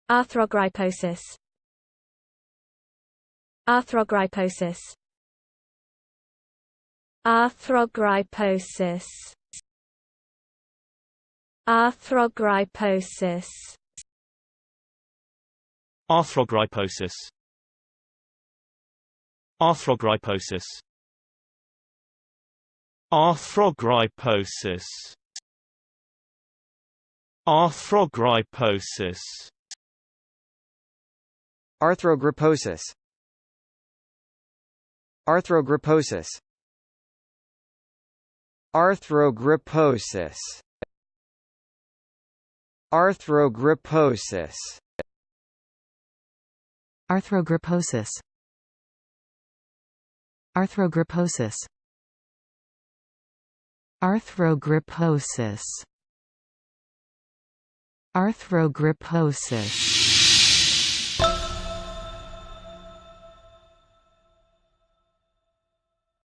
Arthrogryposis. Arthrogryposis. Arthrogryposis. Arthrogryposis. Arthrogryposis. Arthrogryposis. Arthrogryposis. Arthrogryposis. Arthrogryposis. Arthrogryposis. Arthrogryposis. Arthrogryposis. Arthrogryposis. Arthrogryposis. Arthrogryposis. Arthrogryposis.